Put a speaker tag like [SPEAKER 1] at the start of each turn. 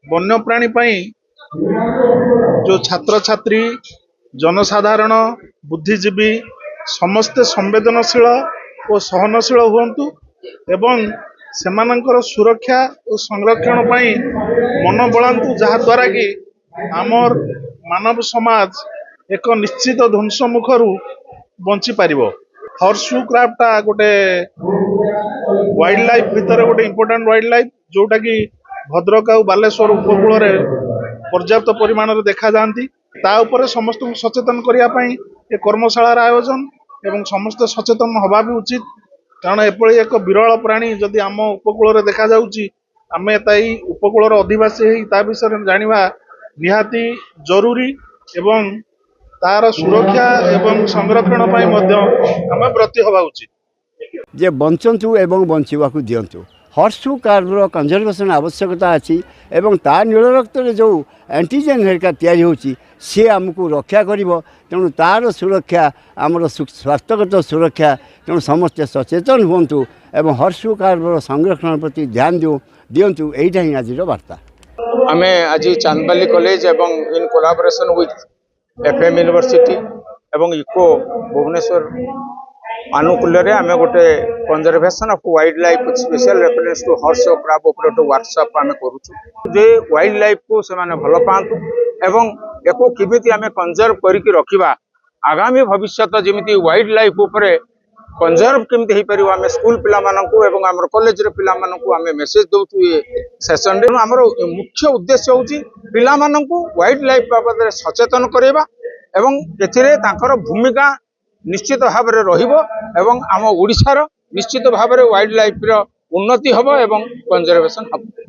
[SPEAKER 1] वन्यप्राणी जो छात्र छात्री जनसाधारण बुद्धिजीवी समस्ते संवेदनशील और सहनशील हुंतु एवं सेमानंकर सुरक्षा और संरक्षण पाई मन बढ़ातु जहाद्वारा कि आमर मानव समाज एक निश्चित ध्वंस मुखर बंची पार। हॉर्सशू क्राफ्टा गोटे वाइल्ड लाइफ भितर गोटे इंपोर्टेंट वाइल्ड लाइफ जोटा कि भद्रक और बालेश्वर उपकूल पर्याप्त परिमाण देखा जाती समस्त सचेतन करने ये कर्मशालार आयोजन एवं समस्त सचेतन हवा भी उचित कारण एपरी एक विरल प्राणी जदि आम उपकूल देखा आम उपकूलर अधिवासी विषय जाना निहाती जरूरी एवं तार सुरक्षा एवं संरक्षण आम व्रती हवा उचित
[SPEAKER 2] जे बंचंतु एवं बंचवाक दिंतु। हॉर्सशू कार्बर कंजर्वेशन आवश्यकता अच्छी एवं ता नील रक्त जो एंटीजेन हेरिका तैयारी होची सी आमको रक्षा करिवो तेणु तार सुरक्षा आमर स्वास्थ्यगत सुरक्षा तेणु समस्ते सचेतन हुंतु एवं हॉर्सशू कार्बर संरक्षण प्रति ध्यान दिंतु यहीटा ही आज वार्ता।
[SPEAKER 3] आम आज चांदबाली कॉलेज एवं in collaboration with FM university एवं इको भुवनेश्वर आनुकूल्य आम गोटे conservation of wildlife special reference to horse crab operator workshop आम करुचे वाइल्ड लाइफ को से भल पातु एवं एको किमिति आम कंजर्व करके रखा आगामी भविष्य जमी वाइल्ड लाइफ उपरे कंजर्व केमती हो पार आम स्कूल पिला एवं आम कॉलेज पिला आम मेसेज दौचु ये सेशन आम मुख्य उद्देश्य हूँ पिला वाइल्ड लाइफ बाबद सचेतन करवा एवं एथिरे तांकर भूमिका निश्चित भाव में रहिबो एवं आम ओडिशार निश्चित भाव में वाइल्ड लाइफ उन्नति हबो एवं कंजर्वेशन हबो।